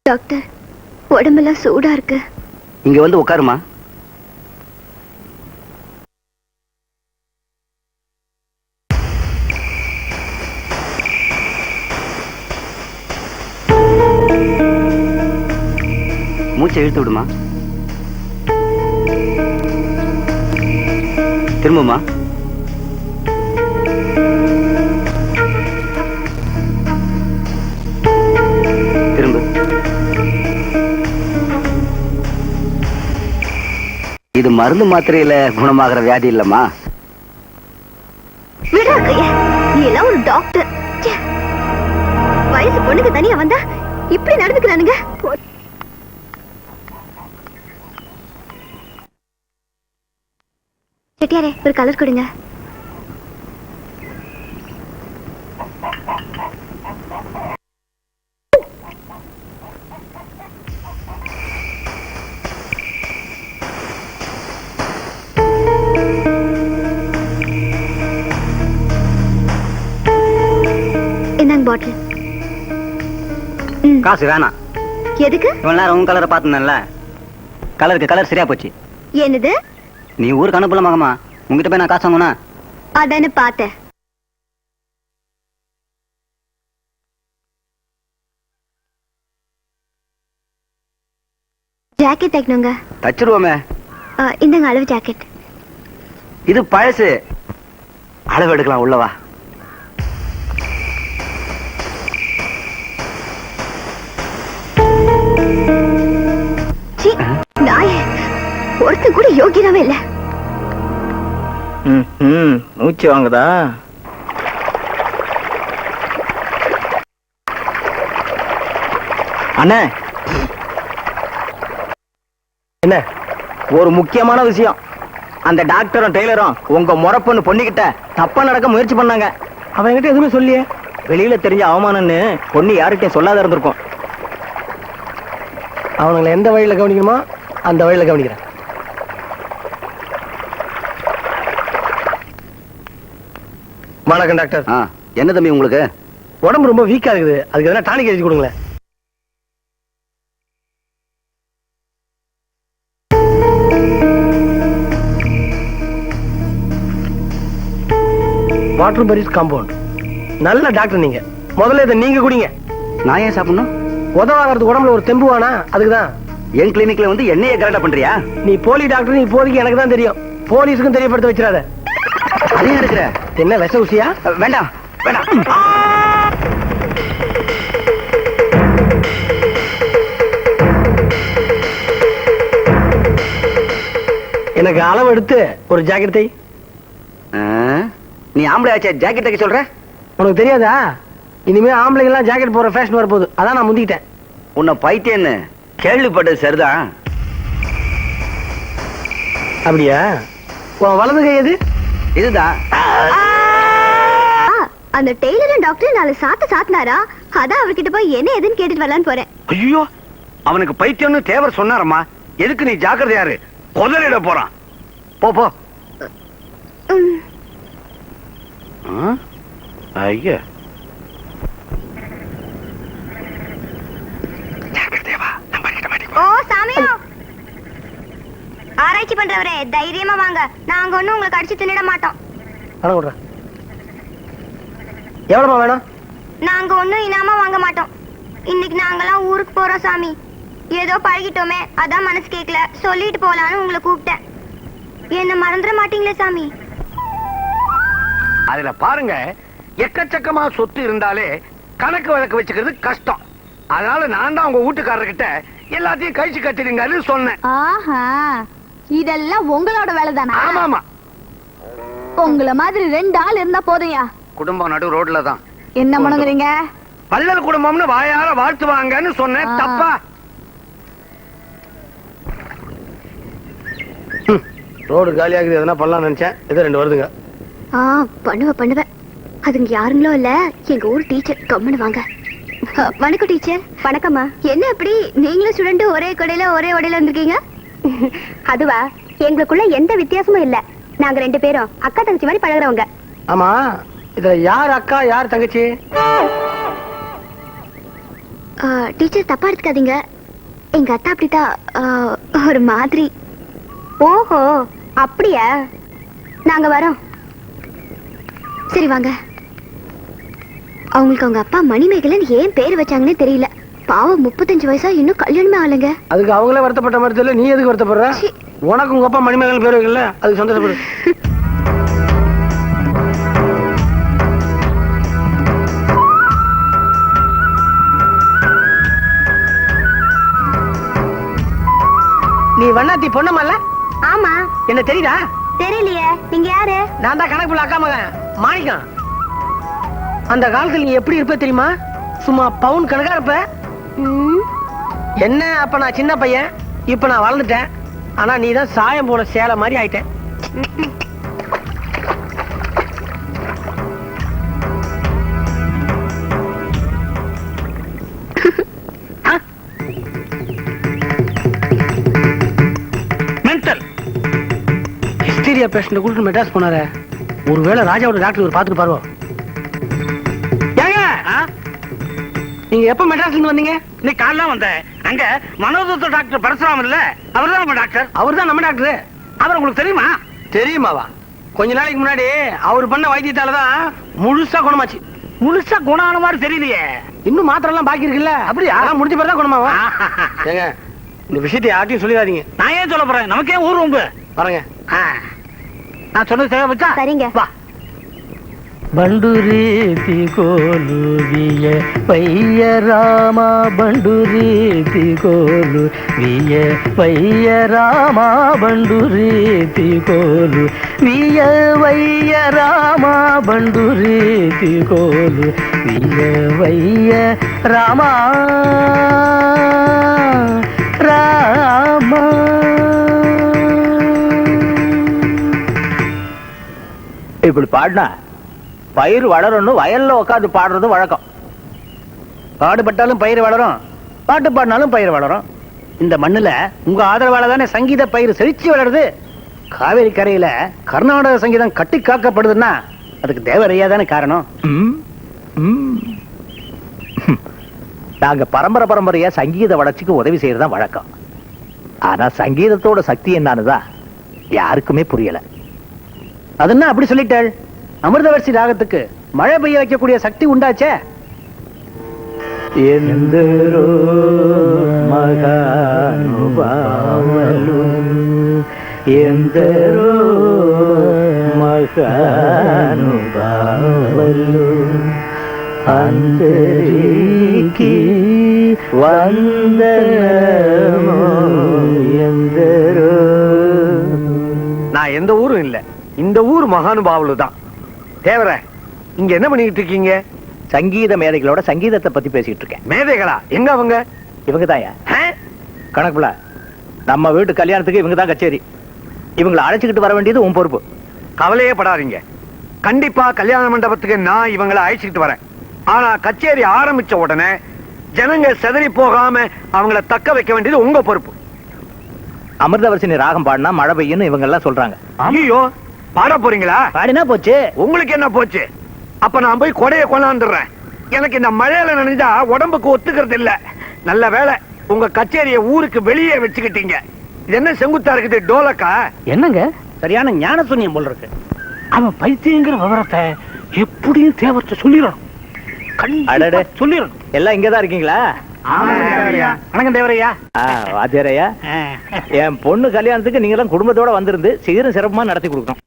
Doctor, உடம்பெல்லாம் சூடா இருக்கு. இங்க வந்து உட்காருமா. மூச்சை இழுத்து விடுமா. திரும்புமா. திரும்ப. இது மருந்து மாத்திரையில குணமாகிற வியாதி இல்லம்மா. விடா கைய, நீ எல்லாம் ஒரு டாக்டர். வயசு பொண்ணுக்கு தனியா வந்தா இப்படி நடந்துக்கிறானுங்க. செட்டியாரே, ஒரு கலர் கொடுங்க. என்னங்க பாட்டில்? காசு வேணாம். எதுக்கு? இவ்வளவு நேரம் உன் கலரை பார்த்தேன்ல, கலருக்கு கலர் சரியா போச்சு. என்னது? நீ ஊருக்கு அனுப்பல மகமா, உங்ககிட்ட போய் நான் காசு வாங்கினா அதானே பார்த்தேன். ஜாக்கெட் தைக்கணுங்க. தச்சிருவோமே. இந்தங்க அளவு ஜாக்கெட். இது பழசு, அளவு எடுக்கலாம். உள்ளவா. ஒருத்தன் கூட யோகியனாவே இல்ல. மூச்சு வாங்குதா? அண்ணே, என்ன ஒரு முக்கியமான விஷயம். அந்த டாக்டரும் டெய்லரும் உங்க முறை பொண்ணு பொண்ணுகிட்ட தப்பா நடக்க முயற்சி பண்ணாங்க. அவன் என்கிட்ட எதுவுமே சொல்லியே. வெளியில தெரிஞ்ச அவமானம்னு பொண்ணு யார்கிட்டயும் சொல்லாத இருந்திருக்கும். அவனுங்களை எந்த வழியில கவனிக்கணுமோ அந்த வழியில கவனிக்கிறேன். வணக்கம் டாக்டர். என்ன தம்பி உங்களுக்கு? உடம்பு ரொம்ப வீக்கா இருக்குது, அதுக்கு எதனா டானிக் எழுதி கொடுங்களேன். Water Paris compound. நல்ல டாக்டர் நீங்க, முதல்ல இதை நீங்க குடிங்க. நான் ஏன் சாப்பிடணும்? உதவாகிறது உடம்புல ஒரு தெம்புவானா, அதுக்குதான். என் கிளினிக்ல வந்து என்னையே கரெக்டா பண்றியா? நீ போலி டாக்டர், இப்போதைக்கு எனக்கு தான் தெரியும். போலீஸுக்கும் தெரியப்படுத்த வச்சிடாத. அதையும் இருக்கிற என்ன விஷ ஊசியா? வேண்டாம் வேண்டாம். எனக்கு அளவு எடுத்து ஒரு ஜாக்கெட் தை. நீ ஆம்பளை ஆச்சா ஜாக்கெட் தைக்க சொல்ற? உனக்கு தெரியாதா? இனிமே ஆம்பளைங்க எல்லாம் ஜாக்கெட் போற ஃபேஷன் வரப்போகுது, அதான் நான் முந்திக்கிட்டேன். உன்னை பைத்தியன்னு கேள்விப்பட்டது சரிதான். அப்படியா? உன் வலது கை எது? இதுதான். அந்த டெய்லர் டாக்டர் நாலு சாத்தினாரா, அதான் அவர்கிட்ட போய் என்ன எதுன்னு கேட்டுட்டு வரலான்னு போறேன். ஐயோ, அவனுக்கு பைத்தியம்னு தேவர் சொன்னாரம்மா. எதுக்கு நீ ஜாக்கிரதையாரு, கொதறிட போறான். போ போ. ஐயா, ஓ சாமியோ, ஆராய்ச்சி பண்றவரே தைரியமா வாங்க. நாங்க ஒண்ணும் உங்களுக்கு அடிச்சு தின்னிட மாட்டோம். எவ்வளவுமா வேணும்? நாங்க ஒண்ணும் இனாமா வாங்க மாட்டோம். இன்னைக்கு நாங்கெல்லாம் ஊருக்கு போறோம் சாமி. ஏதோ பழகிட்டோமே, அதான் மனசு கேட்கல, சொல்லிட்டு போலான்னு உங்களை கூப்பிட்டேன். என்ன மறந்துட மாட்டீங்களே சாமி? அதுல பாருங்க, எக்கச்சக்கமா சொத்து இருந்தாலே கணக்கு வழக்கு வச்சுக்கிறது கஷ்டம். அதனால நான் தான் உங்க வீட்டுக்காரர்கிட்ட எல்லாத்தையும் கழிச்சு கட்டிடுங்கன்னு சொன்னேன். ஆஹா, இதெல்லாம் உங்களோட வேலை தானே? ஆமாமா. உங்கள மாதிரி 2 ஆள் இருந்தா போதையா? குடும்பம் நடு ரோட்ல தான். என்ன பண்ணுங்கறீங்க? பல்லல் குடும்பம்னு வாயார வாழ்த்துவாங்கன்னு சொன்னேன். தப்பா? ரோடு காலியாகுது, எதனா பண்ணலாம் நினைச்சேன். ஏதோ 2 வருதுங்க. பண்ணுவேன். அதுங்க யாருங்களோ இல்ல, எங்க ஊர் டீச்சர். கம்முன்னு வாங்க. வணக்கம் டீச்சர். வணக்கம்மா. என்ன அப்படி நீங்களும் ஸ்டூடெண்ட் ஒரே கடையில ஒரே உடையில வந்திருக்கீங்க? அதுவா, எங்களுக்குள்ள எந்த வித்தியாசமும் இல்ல. நாங்க 2 பேரும் அக்கா தங்கச்சி மாதிரி பழகுறவங்க. ஆமா, இதுல யார் அக்கா யார் தங்கச்சி? டீச்சர் தப்பா எடுத்துக்காதீங்க. எங்க அத்தா அப்படித்தான் ஒரு மாதிரி. ஓஹோ அப்படியா? நாங்க வரோம். சரி வாங்க. அவங்களுக்கு அவங்க அப்பா மணிமேகலன் ஏன் பேர் வச்சாங்கன்னே தெரியல. பாவம் 35 வயசா இன்னும் கல்யாணமே ஆளுங்க. அதுக்கு அவங்களே வருத்தப்பட்ட மாதிரி தெரியல, நீ எதுக்கு வருத்தப்படுற? உனக்கு உங்க அப்பா மணிமேகலன் பேர் வைக்கல, அதுக்கு சந்தோஷப்படு. நீ வண்ணாத்தி பொண்ணமல்ல? ஆமா. என்ன தெரியுதா? தெரியலையே. நீங்க யாரு? நான் தான் கணக்குள்ள அக்கா மகன் மாணிக்கம். அந்த காலத்துல நீ எப்படி இருப்ப தெரியுமா? சும்மா பவுன் கணக்கா இருப்ப. என்ன அப்ப நான் சின்ன பையன், இப்ப நான் வளர்ந்துட்டேன். ஆனா நீ தான் சாயம் போன சேலை மாதிரி ஆயிட்டேன். மென்டல் ஹிஸ்டீரியா பேஷண்ட் கூட்டு மெட்ராஸ் போனாரு. ஒருவேளை ராஜாவோட டாக்டர் ஒரு பாத்துட்டு பாருவோம். நீங்க எப்ப மெட்ராஸ்ல இருந்து வந்தீங்க? இன்னைக்கு காலைல வந்தேன். அங்க மனோதத்துவ டாக்டர் பரசுராமன் இல்ல, அவர்தான் நம்ம டாக்டர். அவர்தான் நம்ம டாக்டர். அவர் உங்களுக்கு தெரியுமா? தெரியுமாவா? கொஞ்ச நாளைக்கு முன்னாடி அவர் பண்ண வைத்தியத்தாலதான் முழுசா குணமாச்சு. முழுசா குணான மாதிரி தெரியலையே. இன்னும் மாத்திரை எல்லாம் பாக்கி இருக்குல்ல? அப்படியா? முடிஞ்ச பிறகு தான் குணமாவா? ஏங்க இந்த விஷயத்தை யார்ட்டையும் சொல்லிடாதீங்க. நான் ஏன் சொல்ல போறேன்? நமக்கே ஊர் உங்க பாருங்க. நான் சொன்னது தேவைப்பட்டா சரிங்க. வா. ಬಂಡುರೀತಿ ಕೋಲುವಿಯ ಪಯ್ಯ ರಾಮ ಬಂಡುರೀತಿ ಕೋಲುವಿಯ ಪಯ್ಯ ರಾಮ ಬಂಡುರೀತಿ ಕೋಲುವಿಯ ವಯ್ಯ ರಾಮ ಬಂಡುರೀತಿ ಕೋಲುವಿಯ ವಯ್ಯ ರಾಮ ರಾಮ. இப்படி பாடினா பயிர் வளரணும். வயல்ல உட்காந்து பாடுறது வழக்கம். பாடுபட்டாலும் பயிர் வளரும், பாட்டு பாடினாலும் பயிர் வளரும். இந்த மண்ணுல உங்க ஆதரவால தானே சங்கீத பயிர் செழிச்சு வளருது. காவேரி கரையில கர்நாடக சங்கீதம் கட்டி காக்கப்படுதுன்னா அதுக்கு தேவரையா தானே காரணம். நாங்க பரம்பரையா சங்கீத வளர்ச்சிக்கு உதவி செய்யறதுதான் வழக்கம். ஆனா சங்கீதத்தோட சக்தி என்னன்னுதான் யாருக்குமே புரியல. அதுன்னா அப்படி சொல்லிட்டாள். அமிர்தவர்ஷி ராகத்துக்கு மழை பெய்ய வைக்கக்கூடிய சக்தி உண்டாச்சே. ఎందరో మహానుభావులు ఎందరో మహానుభావులు అందరికీ వందనము ఎందరో. நான் எந்த ஊரும் இல்ல, இந்த ஊர் மகானுபாவலு தான். தேவர, இங்க என்ன பண்ணிட்டு இருக்கீங்க? சங்கீத மேதைகளோட சங்கீதத்தை பத்தி பேசிட்டு இருக்கேன். மேதைகளா? எங்க அவங்க? இவங்க தாயா கணக்குல நம்ம வீட்டு கல்யாணத்துக்கு இவங்க தான் கச்சேரி. இவங்களை அழைச்சுக்கிட்டு வர வேண்டியது உன் பொறுப்பு. கவலையே படாதீங்க. கண்டிப்பா கல்யாண மண்டபத்துக்கு நான் இவங்களை அழைச்சிட்டு வரேன். ஆனா கச்சேரி ஆரம்பிச்ச உடனே ஜனங்க செதறி போகாம அவங்கள தக்க வைக்க வேண்டியது உங்க பொறுப்பு. அமிர்தவர்ஷினி ராகம் பாடினா மழை பெய்யுன்னு இவங்க எல்லாம் சொல்றாங்க. ஐயோ, பாட போறீங்களா? பாடினா போச்சு. உங்களுக்கு என்ன போச்சு? அப்ப நான் போய் கொடையை கொண்டாந்துடுறேன். எனக்கு இந்த மழையில நினைஞ்சா உடம்புக்கு ஒத்துக்கிறது இல்ல. நல்ல வேலை உங்க கச்சேரியை ஊருக்கு வெளியே வச்சுக்கிட்டீங்க. இது என்ன செங்குத்தா இருக்குது? டோலக்கா? என்னங்க சரியான ஞான சூன்யம் போல் இருக்கு. அவன் பைத்தியங்கிற விவரத்தை எப்படியும் தேவர்கிட்ட சொல்லிடணும். அடடே, சொல்லிடணும். எல்லாம் இங்கதான் இருக்கீங்களா? வணக்கம் தேவரையா. வாத்தியாரையா, என் பொண்ணு கல்யாணத்துக்கு நீங்க எல்லாம் குடும்பத்தோட வந்திருந்து சீரும் சிறப்புமா நடத்தி கொடுக்கணும்.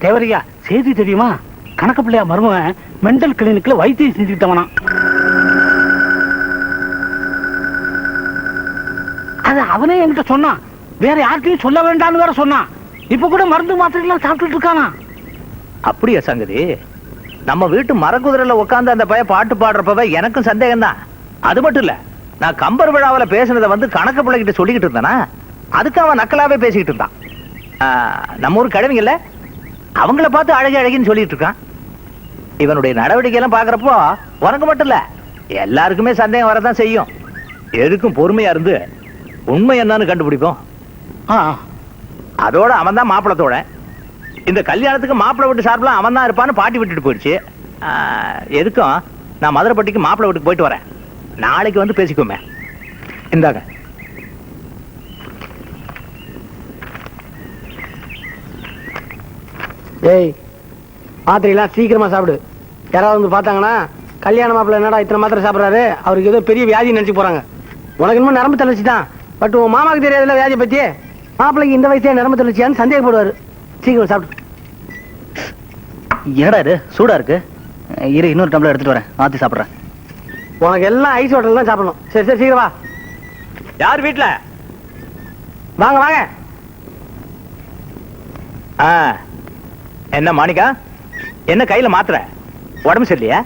தேவரையா, செய்தி தெரியுமா? கணக்கு பிள்ளையா மருமகன் மெண்டல் கிளினிக்ல வைத்தியம் செஞ்சுக்கிட்டவனா. அது அவனே என்கிட்ட சொன்னான். வேற யார்கிட்டயும் சொல்ல வேண்டாம்னு வேற சொன்னான். இப்ப கூட மருந்து மாத்திரை எல்லாம் சாப்பிட்டுட்டு இருக்கானா. அப்படியா சங்கதி? நம்ம வீட்டு மரக்குதிரையில உட்கார்ந்து அந்த பையன் பாட்டு பாடுறப்ப எனக்கும் சந்தேகம் தான். அது மட்டும் இல்ல, நான் கம்பர் விழாவில பேசுனதை வந்து கணக்கு பிள்ளைகிட்ட சொல்லிக்கிட்டு இருந்தானா, அதுக்கு அவன் நக்கலாவே பேசிக்கிட்டு இருந்தான். நம்ம ஊர் கிழவிங்கல்ல, அவங்கள பார்த்து அழகு அழகின்னு சொல்லிட்டு இருக்கான். இவனுடைய நடவடிக்கை எல்லாம் பாக்குறப்போ உனக்கு மட்டும் இல்ல எல்லாருக்குமே சந்தேகம் வரதான் செய்யும். எதுக்கும் பொறுமையா இருந்து உண்மை என்னன்னு கண்டுபிடிப்போம். அதோட அவன் தான் மாப்பிளத்தோட. இந்த கல்யாணத்துக்கு மாப்பிளை வீட்டு சார்பில் அவன் தான் இருப்பான்னு பாட்டி விட்டுட்டு போயிடுச்சு. எதுக்கும் நான் மதுரைப்பட்டிக்கு மாப்பிளை வீட்டுக்கு போயிட்டு வரேன். நாளைக்கு வந்து பேசிக்கோமே. இந்தாங்க. ஏய், மாத்திரையெல்லாம் சீக்கிரமா சாப்பிடு. யாராவது வந்து பார்த்தாங்கன்னா கல்யாண மாப்பிள்ள என்னடா இத்தனை மாத்திரை சாப்பிட்றாரு, அவருக்கு ஏதோ பெரிய வியாதி நினைச்சு போறாங்க. உனக்கு இன்னும் நரம்பு தளர்ச்சி தான், பட் உன் மாமாவுக்கு தெரியாதுல்ல வியாதியை பத்தி. மாப்பிள்ளைக்கு இந்த வயசுல நரம்பு தளர்ச்சியான்னு சந்தேகப்படுவாரு. சீக்கிரம் சாப்பிடு. என்னடா இது சூடா இருக்கு? இரு, இன்னொரு டம்ளர் எடுத்துட்டு வரேன், ஆத்தி சாப்பிடுறேன். உனக்கு எல்லாம் ஐஸ் வாட்டர் தான் சாப்பிடணும். சரி சரி, சீக்கிரம் வா. யார் வீட்டுல? வாங்க வாங்க. என்ன மாணிக்கா, என்ன கையில மாத்திரை? உடம்பு சரியில்லையா?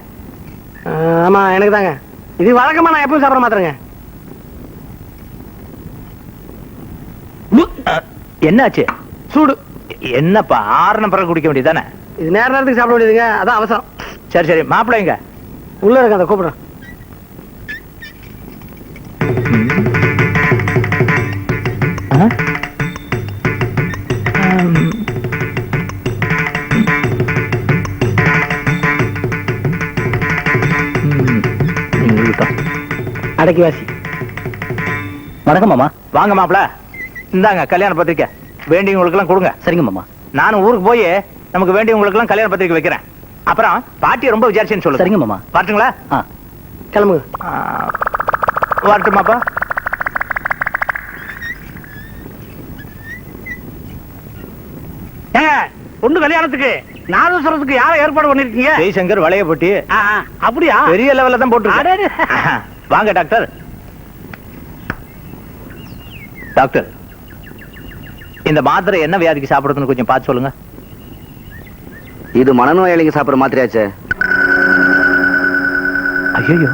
ஆமா, எனக்கு தாங்க. இது வழக்கமா நான் எப்பவும் சாப்பிட மாத்திரங்க. என்னாச்சு? சூடு. என்னப்பா, ஆறுன பிறகு குடிக்க வேண்டியதானே? இது நேரத்துக்கு சாப்பிட வேண்டியதுங்க, அதான் அவசரம். சரி சரி, மாப்பிள்ளை எங்க? உள்ள இருக்க, அதை கூப்பிடுறேன். அடக்கி வாசி. வணக்கம் மாமா. வாங்க மாப்பிள்ள, இந்தாங்க கல்யாண பத்திரிக்கை. வேண்டியவங்களுக்கு எல்லாம் கொடுங்க. சரிங்க மாமா. நானும் ஊருக்கு போய் நமக்கு வேண்டியவங்களுக்கு எல்லாம் கல்யாண பத்திரிக்கை வைக்கிறேன். அப்புறம் பாட்டியை ரொம்ப விசாரிச்சுன்னு சொல்லுங்க. சரிங்க மாமா. வரட்டுங்களா? கிளம்புங்க. வரட்டுமாப்பா? பொண்ணு கல்யாணத்துக்கு நாதஸ்வரத்துக்கு யார ஏற்பாடு பண்ணிருக்கீங்க? ஜெய்சங்கர் வளையப்பட்டி. அப்படியா? பெரிய லெவல்ல தான் போட்டு. அடடே. வாங்க டாக்டர். டாக்டர், இந்த மாத்திரை என்ன வியாதிக்கு சாப்பிடுறதுன்னு கொஞ்சம் பார்த்து சொல்லுங்க. இது மனநோயாளிங்க சாப்பிடுற மாத்திரையாச்சே. ஐயோ,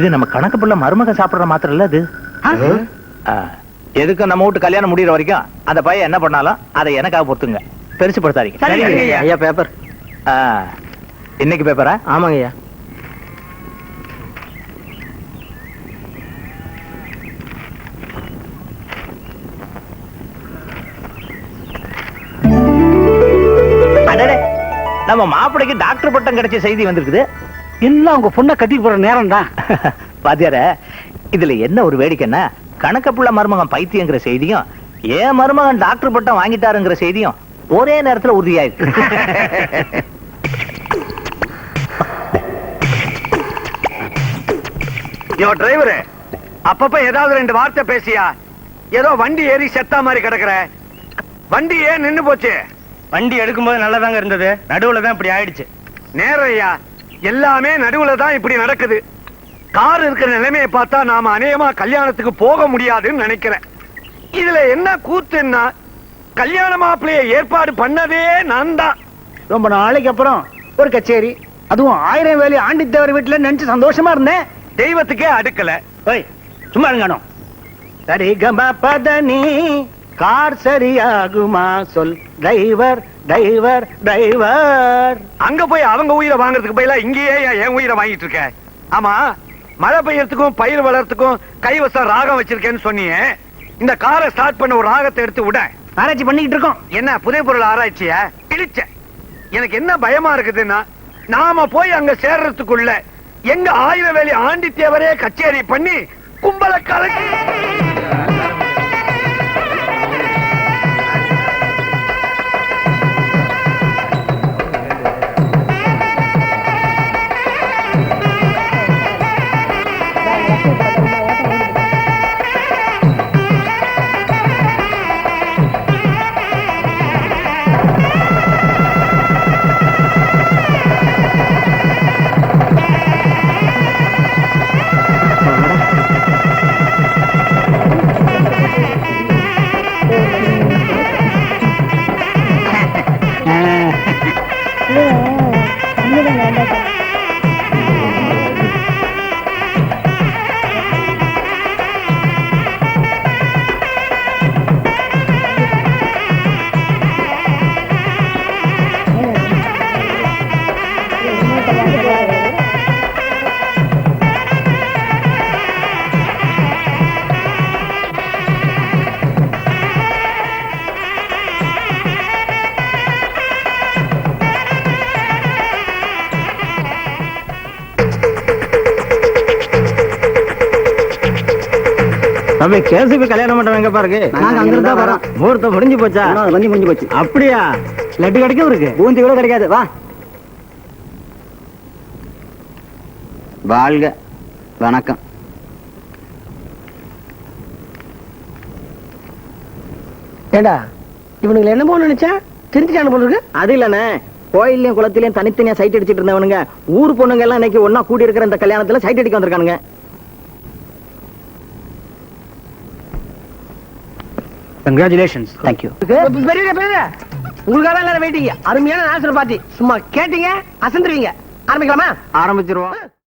இது நம்ம கணக்கு பிள்ளை மருமக சாப்பிடுற மாத்திரை இல்ல இது. எதுக்கு நம்ம வீட்டு கல்யாணம் முடியற வரைக்கும் அந்த பையன் என்ன பண்ணாலும் அதை எனக்காக பொறுத்துங்க, பெருசு படுத்தாதீங்க. ஐயா பேப்பர். இன்னைக்கு பேப்பரா? ஆமாங்க ஐயா. நம்ம மாப்பிளைக்கு டாக்டர் பட்டம் கிடைச்ச செய்தி வந்திருக்குது. எல்லாம் உங்க பொண்ணை கட்டி போற நேரம் தான். பாத்தியார, இதுல என்ன ஒரு வேடிக்கைன்னா, கணக்கப்புள்ள மருமகன் பைத்தியங்கிற செய்தியும் ஏன் மருமகன் டாக்டர் பட்டம் வாங்கிட்டாருங்கிற செய்தியும் ஒரே நேரத்துல உறுதியாயிருக்கு. யோ டிரைவரு, அப்பப்ப ஏதாவது ரெண்டு வார்த்தை பேசியா? ஏதோ வண்டி ஏறி செத்தா மாதிரி கிடக்குற. வண்டி ஏன் நின்னு போச்சு? வண்டி எடுக்கும்போது நல்லதாங்க இருந்தது, நடுவுல தான் இப்படி ஆயிடுச்சு. நேரம் ஐயா, எல்லாமே நடுவுல தான் இப்படி நடக்குது. கார் இருக்கிற நிலைமையை பார்த்தா நாம அநேகமா கல்யாணத்துக்கு போக முடியாதுன்னு நினைக்கிறேன். இதுல என்ன கூத்துன்னா, கல்யாண மாப்பிள்ளைய ஏற்பாடு பண்ணதே நான் தான். ரொம்ப நாளைக்கு அப்புறம் ஒரு கச்சேரி, அதுவும் 1000 வேலி ஆண்டித்தேவர் வீட்டுல நினைச்சு சந்தோஷமா இருந்தேன். தெய்வத்துக்கே அடுக்கல. ஓய், சும்மா இருங்கணும். சரி கம பதனி கார் சரியாகுமா சொல் டிரைவர் டிரைவர் டிரைவர். அங்க போய் அவங்க உயிரை வாங்குறதுக்கு பதிலா இங்கேயே என் உயிரை வாங்கிட்டு இருக்க. ஆமா, மழை பெய்யறதுக்கும் பயிர் வளர்றதுக்கும் கைவசம் ராகம் வச்சிருக்கேன்னு சொன்னீங்க. இந்த காரை ஸ்டார்ட் பண்ண ஒரு ராகத்தை எடுத்து விட. ஆராய்ச்சி பண்ணிக்கிட்டு இருக்கோம். என்ன புதிய பொருள் ஆராய்ச்சிய கிழிச்ச? எனக்கு என்ன பயமா இருக்குதுன்னா, நாம போய் அங்க சேர்றதுக்குள்ள எங்க 1000 வேலி ஆண்டித்தேவரே கச்சேரி பண்ணி கும்பல கலக்கி. தம்பி கேசுக்கு கல்யாணம் பண்றவங்க எங்க பாருங்க நாங்க அங்கிருந்து தான் வரோம். முகூர்த்தம் முடிஞ்சு போச்சா? முடிஞ்சு போச்சு. அப்படியா? லட்டு கிடைக்கும் இருக்கு. பூந்தி கூட கிடைக்காது. வா. வாழ்க. வணக்கம். ஏண்டா இவனுங்களை என்ன போல நினைச்சா தெரிஞ்சுட்டானு போல இருக்கு. அது இல்லண்ணே, கோயிலையும் குளத்திலையும் தனித்தனியா சைட் அடிச்சிட்டு இருந்தவனுங்க ஊர் பொண்ணுங்க எல்லாம் இன்னைக்கு ஒன்னா கூடி இருக்கிற இந்த கல்யாணத்துல சைட் அடிக்க வந்திருக்கானுங்க. கங்க்ராச்சுலேஷன்ஸ். தேங்க்யூ. பெரிய பெரிய உங்களுக்காக எல்லாரும் வெயிட்டிங்க. அருமையான நாசர் பாத்தி. சும்மா கேட்டீங்க அசந்துருவீங்க. ஆரம்பிக்கலாமா? ஆரம்பிச்சிருவோம்.